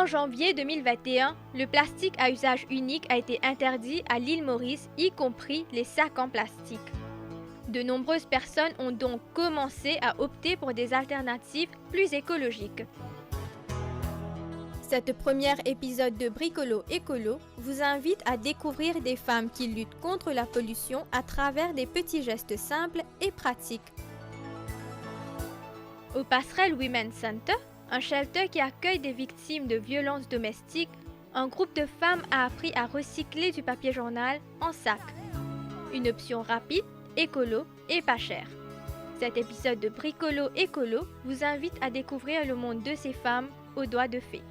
En janvier 2021, le plastique à usage unique a été interdit à l'île Maurice, y compris les sacs en plastique. De nombreuses personnes ont donc commencé à opter pour des alternatives plus écologiques. Cette première épisode de Bricolo Écolo vous invite à découvrir des femmes qui luttent contre la pollution à travers des petits gestes simples et pratiques. Au Passerelle Women's Center, un shelter qui accueille des victimes de violences domestiques, un groupe de femmes a appris à recycler du papier journal en sac. Une option rapide, écolo et pas chère. Cet épisode de Bricolo Écolo vous invite à découvrir le monde de ces femmes aux doigts de fée.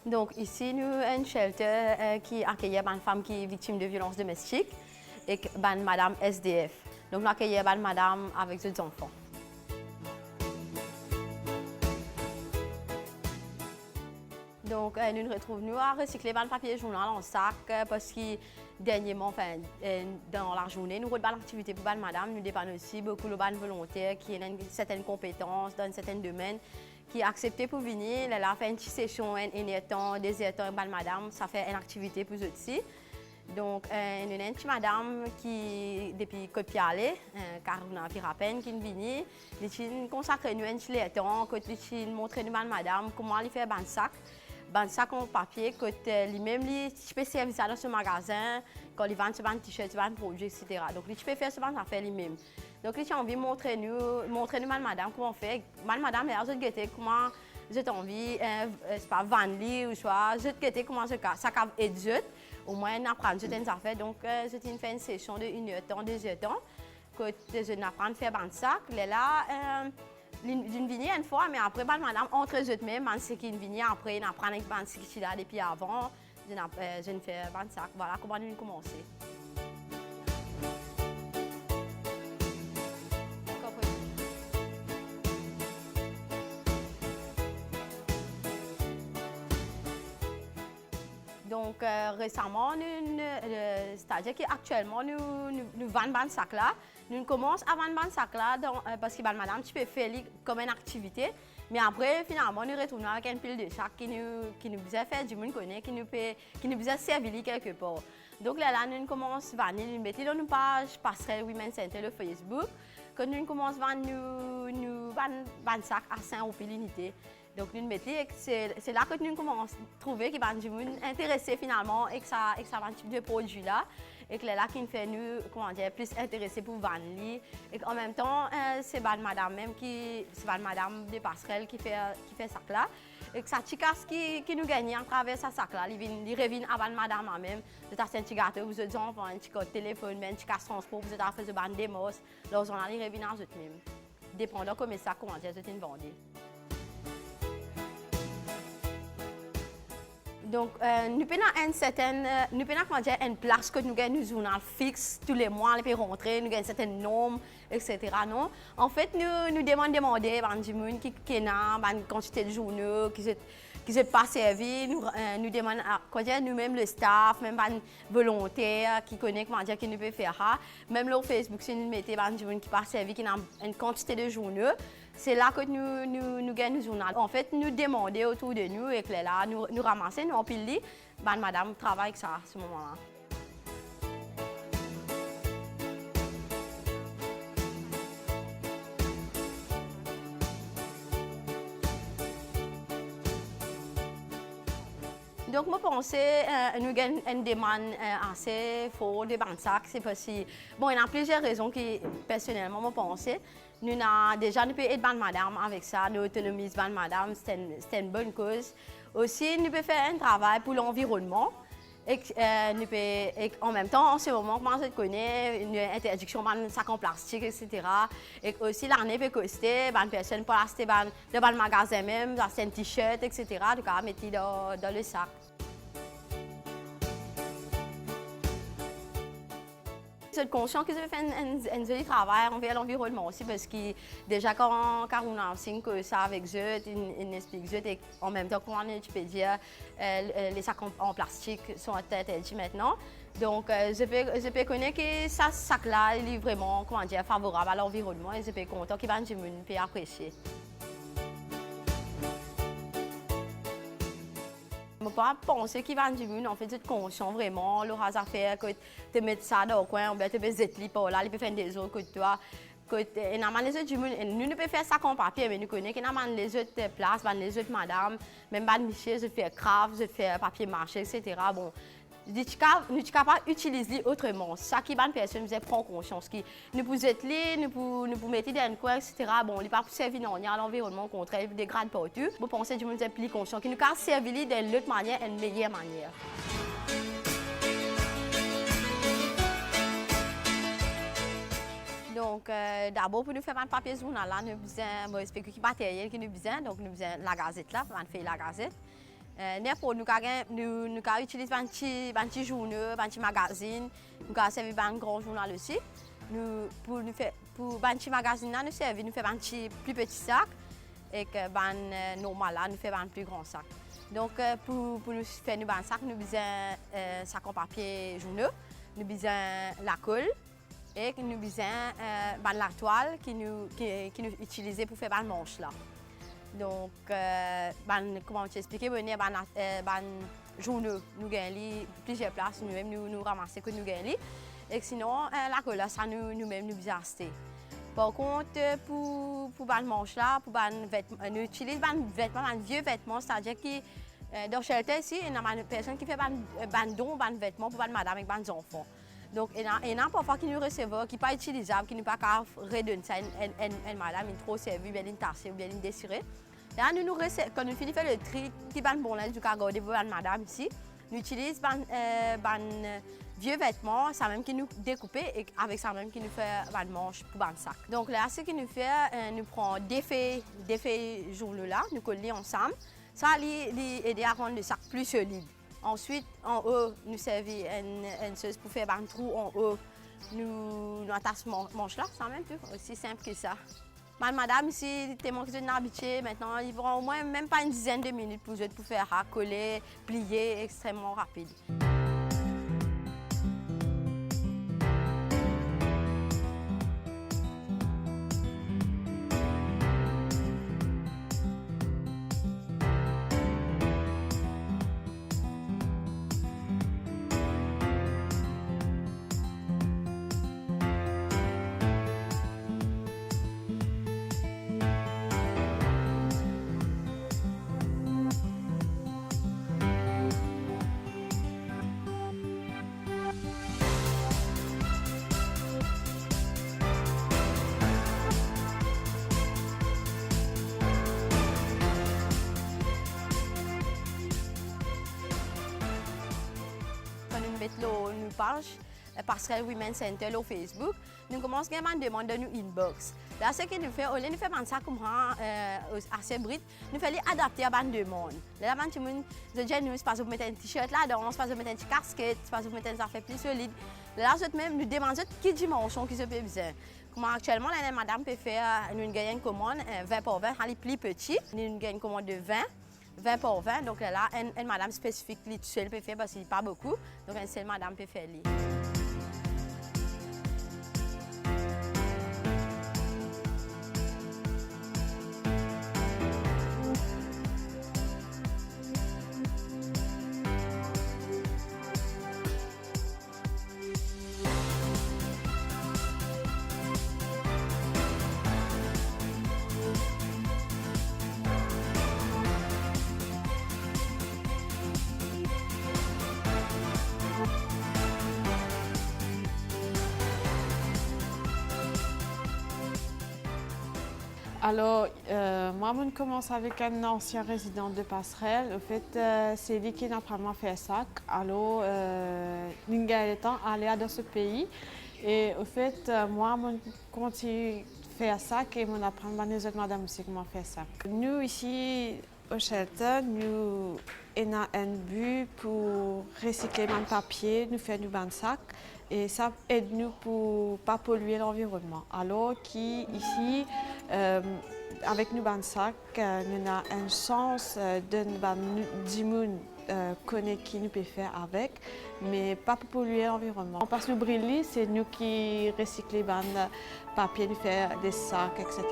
Donc ici, nous avons un shelter qui accueille des femmes qui sont victimes de violences domestiques et madame SDF. Donc nous accueillons des madame avec des enfants. Donc nous nous retrouvons à recycler le papier journal en sac parce que dernièrement, dans la journée, nous avons une activité pour les madame. Nous dépendons aussi beaucoup de volontaires qui ont certaines compétences dans certains domaines, qui acceptent pour venir. Elle a fait une petite session en temps, des temps avec madame, ça fait une activité pour eux aussi. Donc, nous avons une petite madame qui, depuis Côte-Pialé, Caruna Pirapen, qui est venue, elle consacre nous un petit temps, elle montre nous madame comment elle fait un sac. Un sac en papier, lui-même, il peut servir ça dans ce magasin, quand il vend un t-shirt, un produit, etc. Donc, il peut faire ce affaire lui-même. Donc, il a envie de montrer nous madame comment on fait. Madame, elle a dit comment j'ai envie, c'est pas vendre ou soit, j'ai dit comment ça va être au moins apprendre certaines affaires. Donc, j'ai fait une session de 1 heure temps, 2 heures temps, que je apprends à faire un sac. Là, d'une vigne une fois, mais après, madame, entre eux même, c'est qu'une vigne, après, on apprend avec ce qui est là depuis avant, je fais un sac. Voilà comment nous commencer. Donc récemment, c'est-à-dire qu'actuellement, nous vendons un sac là. Nous commençons à vendre un sac là parce que madame, tu peux faire comme une activité. Mais après, finalement, nous retournons avec un pile de sacs qui nous a fait du monde connaît, qui nous a servi quelque part. Donc là, nous commençons à vendre, nous mettons dans nos pages Passerelle Women's Center le Facebook. Quand nous commençons à vendre, nous vendons un sac à 5 € l'unité. Donc, nous mettons, c'est là que nous commençons à trouver qu'il y a des gens intéressés finalement et que ça va un type de produit là. Et que là, qui nous fait nous, plus intéressés pour vendre. Et en même temps, c'est madame même c'est madame de Passerelle qui fait ça là. Et que ça casse qui nous gagne à travers ce sac là. Il revient avant madame même. Vous avez un petit gâteau, vous avez enfants, un petit téléphone, un petit casse transport, vous avez fait de bande démos. Là, on a les revient à eux même. Dépendant comment ça, comment dire, c'est une vente. Donc, nous avons une place que nous avons un journal fixe tous les mois, nous pouvons rentrer, nous avons certaines normes, etc. Non? En fait, nous demandons à des gens qui ont une quantité de journaux, qui ne sont pas servis. Nous demandons à nous-mêmes, le staff, même les volontaires qui connaissent comment dire, qui nous peuvent faire ça. Même sur Facebook, si nous mettons des gens qui ne sont pas servis, qui ont une quantité de journaux. C'est là que nous gagnons le journal. En fait, nous demandons autour de nous et que là, nous ramassons, nous empilons, madame travaille avec ça à ce moment-là. Donc, je pense que nous avons une demande assez forte de sacs. C'est parce que, bon, il y a plusieurs raisons qui, personnellement, je pense. Nous avons déjà nous pouvons aider madame avec ça, nous autonomisons madame, c'est une bonne cause. Aussi, nous pouvons faire un travail pour l'environnement. Et en même temps, en ce moment, comment je connais une interdiction de sacs en plastique, etc. Et aussi, l'année peut coster, les personnes pour acheter dans le magasin même, acheter un t-shirt, etc. Donc, à mettre dans le sac. C'est conscient que je fais un joli travail envers l'environnement aussi parce que déjà quand on enseigne que ça avec eux, on explique eux et en même temps quand tu peux dire les sacs en plastique sont interdits maintenant. Donc je peux connaître que ça sac-là est vraiment comment dire, favorable à l'environnement et je peux content que les gens puissent apprécier. Je ne peux pas penser qu'il va du monde, en fait, c'est conscient vraiment, le hasard fait que tu mets ça dans le coin, ou bien tu mets des par là, il peut faire des autres que toi. Et normalement, les autres du monde, nous ne pouvons faire ça comme papier, mais nous connaissons que normalement les autres places, les autres madames, même Michel, je fais craft, je fais papier mâché, etc. Bon, nous sommes capables d'utiliser autrement. Ça qui va personne nous prend conscience. Nous pouvons être là, nous pouvons mettre dans un coin, etc. Bon, il n'est pas servir à l'environnement, au contraire, il dégrade partout. Vous pensez que nous sommes plus conscients, qui nous pouvons servir d'une autre manière, une meilleure manière. Donc, d'abord, pour nous faire un papier journal, là, nous avons expliqué quel matériel que nous avons besoin. Donc, nous avons la gazette là, pour faire la gazette. Pour nous utilisons un petit journal, un petit magazine, nous servons un grand journal aussi. Pour un petit magazine, nous servons un plus petit sac et que normal là, nous faisons un plus grand sac. Donc pour nous faire un sac, nous avons un sac en papier journal, nous avons la colle et nous avons la toile qui nous utilisons pour faire un manche là. Donc, comment t'expliquer, journaux, nous gagnons plusieurs places, nous-mêmes nous ramassons que nous gagnons. Et sinon, la colle, ça nous-mêmes nous bien acheter. Par contre, pour le manche là, nous utilisons des vieux vêtements, c'est-à-dire que dans le shelter ici, il y a une personne qui fait des dons, des vêtements pour les madame et les enfants. Donc, il y a parfois qui nous recevent, qui ne sont pas utilisables, qui ne sont pas redonner ça à une madame, une trop servie, bien une tassée ou bien une désirée. Là, quand nous finissons le tri, qui est bon là, du cas garder pour madame ici, nous utilisons des vieux vêtements, ça même qui nous découpe et avec ça même qui nous fait des manches pour un sac. Donc là, ce qui nous fait, nous prenons des feuilles journaux là, nous collons ensemble. Ça aide à rendre le sac plus solide. Ensuite, en haut, nous servons une chose pour faire un trou en haut. Nous attachons manche là, c'est même aussi simple que ça. Madame, ici, tu es manqué d'une habitude. Maintenant, il prend au moins même pas une dizaine de minutes pour faire coller, plier, extrêmement rapide. Une page Passerelle Women Center au Facebook, nous commençons à demander dans nos inbox. Là, ce que nous faisons, au lieu de faire ça comme assez brut, nous faisons adapter à la demande. Là, nous disons, vous mettez un t-shirt là-dedans, vous mettez un petit casquette, vous mettez un affaire plus solide. Là, nous demandons quelle dimension qui se peut besoin. Comme actuellement, la madame peut faire une commande 20 par 20, elle est plus petite. Nous gagnons une commande de 20 par 20, donc là, une madame spécifique, elle seule peut faire parce qu'il n'y a pas beaucoup, donc une seule madame peut faire. Alors, moi, je commence avec un ancien résident de Passerelle. En fait, c'est lui qui a vraiment fait ça. Alors, nous avons temps aller dans ce pays. Et en fait, moi, je continue à faire ça et je apprends les autres madame aussi comment faire ça. Nous, ici, au shelter, nous on a un but pour recycler le papier, nous faire du bain de sac et ça aide nous pour ne pas polluer l'environnement. Alors qu'ici, avec nos bains de sac, on a une chance de nous connaître qui nous peut faire avec, mais pas pour polluer l'environnement. Parce que le brûlis, c'est nous qui recyclons les bains de papier, nous faire des sacs, etc.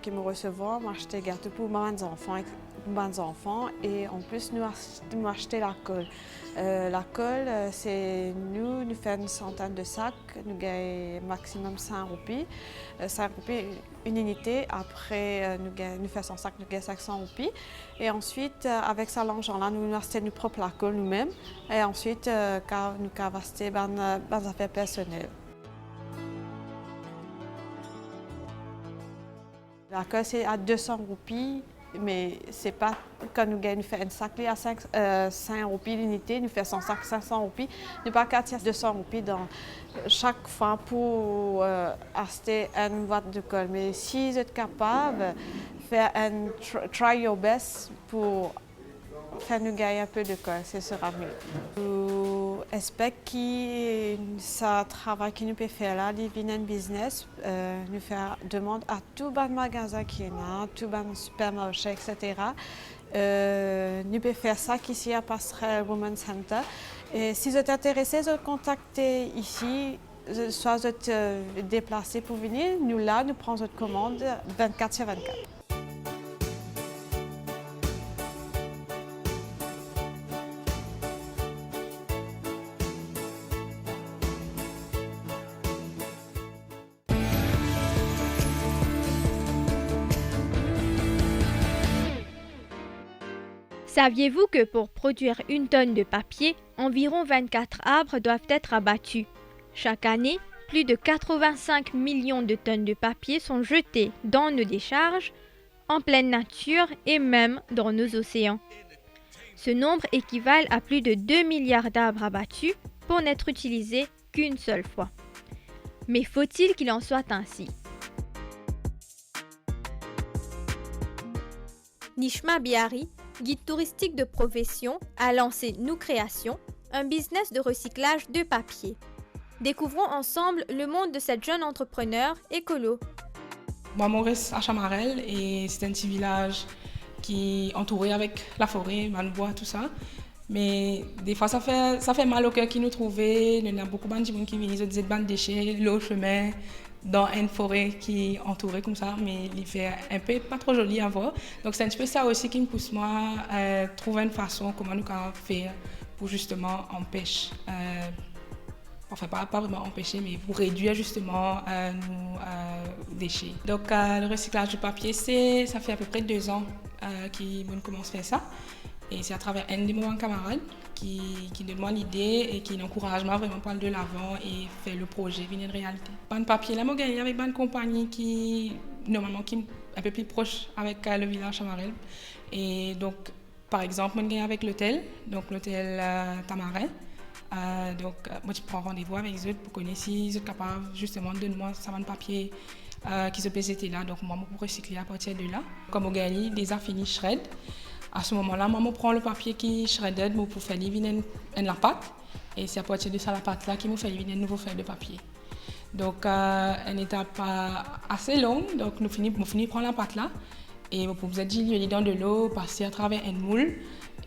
Qui me recevoir, m'acheter des gâteaux pour mes enfants et en plus nous acheter la colle. La colle, c'est nous faisons une centaine de sacs, nous gagnons maximum 5 roupies. 5 roupies une unité, après nous faisons 100 sacs, nous gagnons 500 roupies. Et ensuite, avec cet argent-là, nous achetons notre propre la colle nous-mêmes et ensuite nous avons acheté des affaires personnelles. La colle, c'est à 200 roupies, mais c'est pas quand nous gagnons un sac à 5 roupies l'unité, nous faisons 500 roupies. Nous pas qu'à 200 roupies dans chaque fois pour acheter une boîte de colle. Mais si vous êtes capable de faire un try your best pour faire nous gagner un peu de colle, ce sera mieux. J'espère que ce travail que nous pouvons faire là, les business, nous faire demande à tous les magasins qui sont là, tous les supermarchés, etc. Nous pouvons faire ça ici à Passerelle Women's Center. Et si vous êtes intéressés, vous contactez ici, soit vous êtes déplacés pour venir, nous là, nous prenons votre commande 24/24. Saviez-vous que pour produire 1 tonne de papier, environ 24 arbres doivent être abattus? Chaque année, plus de 85 millions de tonnes de papier sont jetées dans nos décharges, en pleine nature et même dans nos océans. Ce nombre équivaut à plus de 2 milliards d'arbres abattus pour n'être utilisés qu'une seule fois. Mais faut-il qu'il en soit ainsi? Nishma Bihari, guide touristique de profession, a lancé Nous Création, un business de recyclage de papier. Découvrons ensemble le monde de cette jeune entrepreneur écolo. Moi, je reste à Chamarel et c'est un petit village qui est entouré avec la forêt, le bois, tout ça. Mais des fois, ça fait mal au cœur qui nous trouver. Il y a beaucoup de gens qui viennent, ils ont des déchets, le chemin, dans une forêt qui est entourée comme ça, mais il fait un peu pas trop joli à voir. Donc c'est un petit peu ça aussi qui me pousse moi à trouver une façon comment nous pouvons faire pour justement empêcher, enfin pas vraiment empêcher, mais pour réduire justement nos déchets. Donc le recyclage du papier, ça fait à peu près 2 ans qu'on commence à faire ça. Et c'est à travers un de mes camarades qui donne moi l'idée et qui encourage moi vraiment pour aller de l'avant et faire le projet venir une réalité. Ban papier, là, moi, j'ai avec une compagnie qui normalement qui est un peu plus proche avec le village Chamarel. Et donc, par exemple, moi, j'ai avec l'hôtel, donc l'hôtel Tamarin. Donc, moi, je prends rendez-vous avec eux pour connaître si ils sont capables justement de donner moi ça de papier qui se PCT là. Donc, moi, pour recycler à partir de là. Comme on gagne des affinis shred. À ce moment-là, moi, je prends le papier qui est shredded pour faire la pâte. Et c'est à partir de ça, la pâte-là, qui me fait une nouvelle feuille de papier. Donc, une étape assez longue. Donc, nous finissons de prendre la pâte-là. Et vous pouvez diluer dans de l'eau, passer à travers un moule.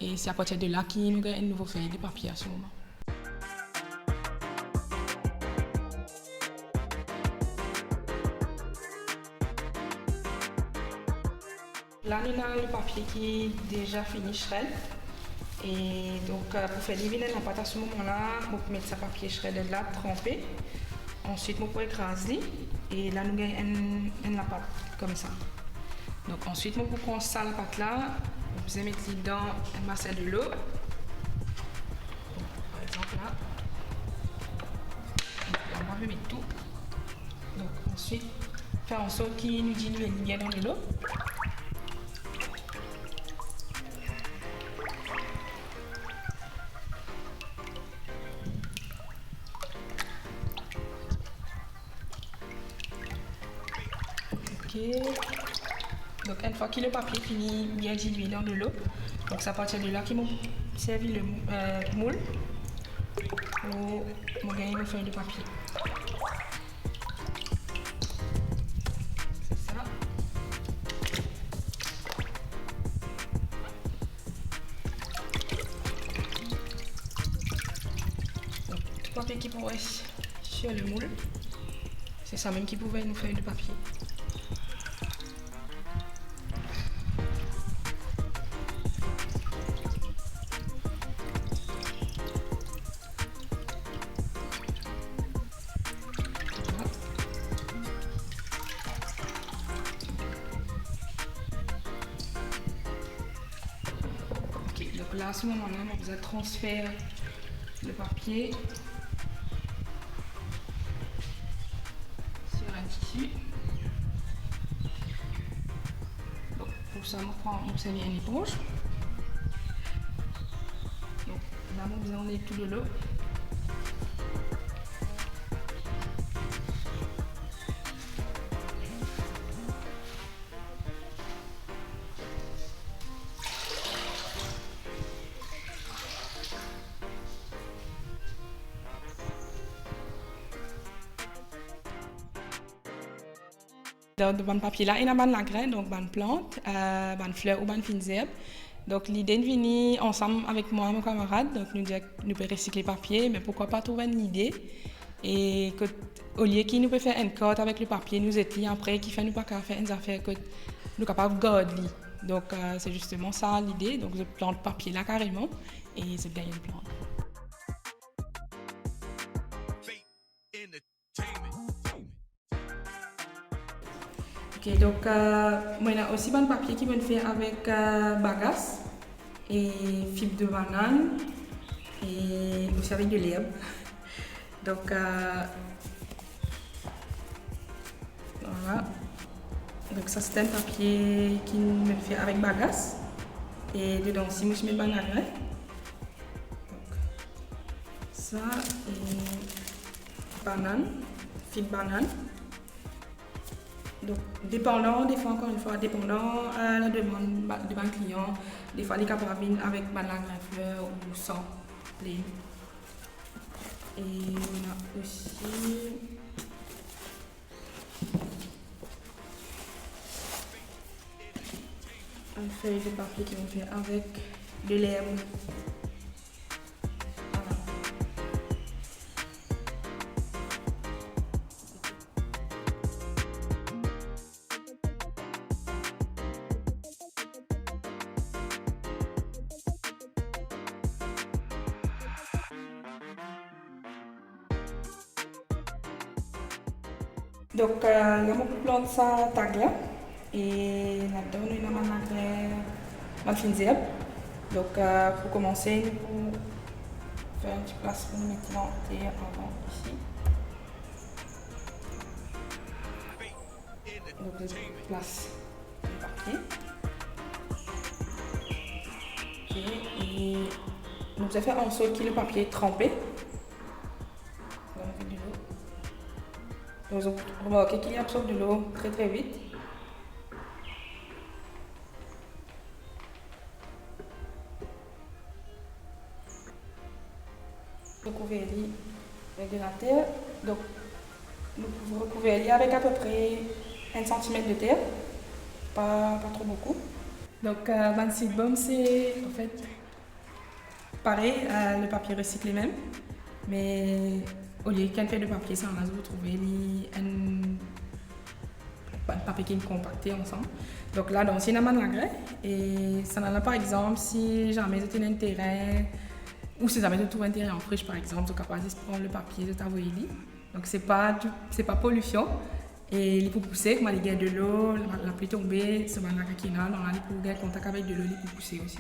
Et c'est à partir de là qu'il nous gagne une nouvelle feuille de papier à ce moment. Là, nous avons le papier qui est déjà fini shred. Et donc, pour faire diviner la pâte à ce moment-là, vous pouvez mettre ce papier shred là, trempé. Ensuite, vous pouvez écraser. Et là, nous avons la pâte comme ça. Donc, ensuite, vous prenez ça, la pâte là. Vous pouvez mettre dedans un massin de l'eau. Par exemple, là. On va mettre tout. Donc, ensuite, faire en sorte qu'il nous dilue bien dans l'eau. Donc une fois que le papier finit bien dilué dans de l'eau, donc c'est à partir de là qu'ils m'ont servi le moule pour gagner une feuille de papier. C'est ça. Donc tout papier qui pourrait sur le moule, c'est ça même qui pouvait une feuille de papier. Donc là, à ce moment-là, on vous transfère le papier sur un tissu. Donc, pour ça, on servi une éponge. Donc là, on enlève tout de l'eau. Dans le papier là, il y a la graine, donc une plante, une fleur ou une fine herbe. Donc l'idée est de venir ensemble avec moi et mon camarade, donc nous dire que nous pouvons recycler le papier, mais pourquoi pas trouver une idée et que au lieu qu'il nous peut faire une cote avec le papier, nous étions après qui fait nous pas qu'à faire une affaire que nous capables de garder. Donc c'est justement ça l'idée. Donc je plante le papier là carrément et je gagne une plante. Ok, donc moi il y a aussi un papier qui me fait avec bagasse et fibre de banane et aussi avec de l'herbe. Donc voilà. Donc ça c'est un papier qui me fait avec bagasse et dedans aussi je mets de banane. Donc ça et banane, fibre banane. Donc, dépendant, des fois encore une fois, dépendant à la demande de mon client, des fois, il est capable de venir avec ma langue à fleur ou sans plain. Et on a aussi une feuille de papier qui on fait avec de l'herbe. Donc, on plante ça tag là et là-dedans, on a une fine herbe. Donc, pour commencer, nous faire une petite place pour nous mettre terre avant ici. Donc, je place le papier. Okay. Et nous allons faire en sorte que le papier est trempé. Donc, vous remarquez qu'il absorbe de l'eau très très vite. Recouvrir-le avec de la terre. Donc, nous pouvons recouvrir avec à peu près 1 cm de terre, pas trop beaucoup. Donc, mon seed bomb, c'est en fait pareil, le papier recyclé même, mais au lieu qu'un fait de papier, ça on a vous trouver un papier qui est compacté ensemble. Donc là, donc, c'est une amende l'engrais et ça en a par exemple si jamais vous avez un terrain ou si jamais vous trouvez un terrain en friche par exemple, vous êtes capable de prendre le papier de t'envoyer. Donc c'est pas pollution et il peut pousser, comme il y a de l'eau, la pluie tombée, c'est un qui est là, donc il peut avoir contact avec de l'eau, il peut pousser aussi.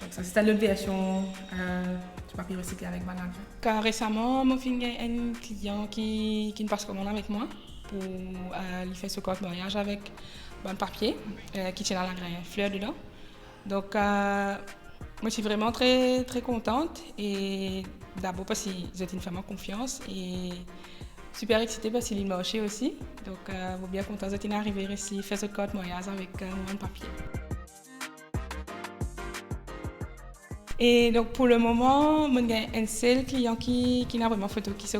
Donc ça c'est l'autre version du papier recyclé avec banane. Car récemment, mon fils a un client qui ne passe commande avec moi pour lui faire ce code mariage avec un papier qui tient à la graine fleur dedans. Donc moi je suis vraiment très très contente et d'abord parce que j'ai une femme en confiance et super excitée parce qu'il marchait aussi. Donc, je suis bien contente d'être arrivée ici, faire cette carte mariage avec mon papier. Et donc, pour le moment, il y a un seul client qui a vraiment photo, qui s'est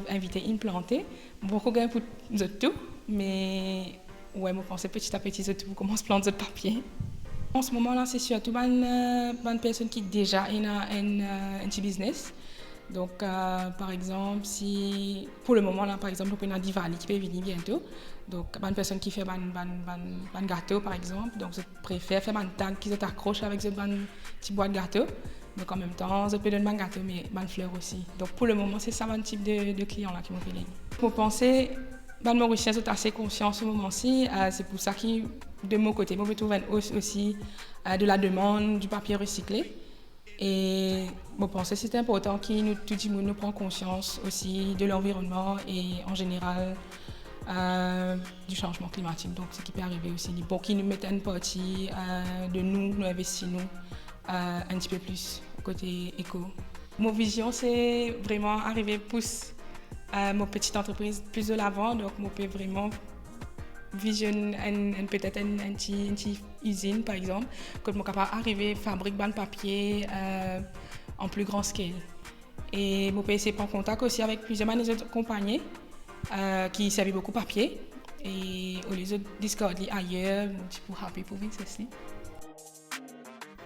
invité à implanter. Beaucoup de gens pour tout, mais ouais, je pense que petit à petit, tout commence à planter de papier. En ce moment-là, c'est surtout une personne qui déjà a un petit business. Donc, par exemple, si pour le moment, là, par exemple, on a Diwali qui peut venir bientôt. Donc, une personne qui fait un gâteau, par exemple. Donc, je préfère faire un tag qui s'accroche avec une petite boîte de gâteau. Donc, en même temps, je peux donner un gâteau, mais une fleur aussi. Donc, pour le moment, c'est ça un type de client là qui m'ont fait les. Pour penser, les Mauriciens sont assez conscients ce moment-ci. C'est pour ça que, de mon côté, je trouve une hausse aussi de la demande du papier recyclé. Et je pense que c'est important que tout le monde prenne conscience aussi de l'environnement et en général du changement climatique. Donc, ce qui peut arriver aussi, pour qu'ils nous mettent une partie de nous investissons un petit peu plus côté éco. Mon vision, c'est vraiment arriver à pousser ma petite entreprise plus de l'avant. Donc, je peux vraiment visionner peut-être une petite usine, par exemple, que je suis capable d'arriver à fabriquer du papier en plus grand scale. Et je peux essayer de prendre contact aussi avec plusieurs autres compagnies qui servent beaucoup de papier. Et les autres discarder ailleurs, je suis happy pour vivre ceci.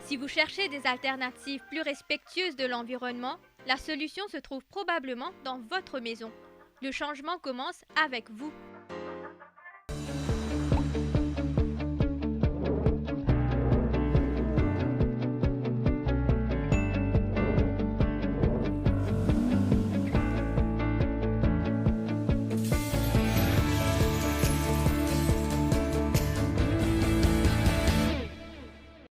Si vous cherchez des alternatives plus respectueuses de l'environnement, la solution se trouve probablement dans votre maison. Le changement commence avec vous.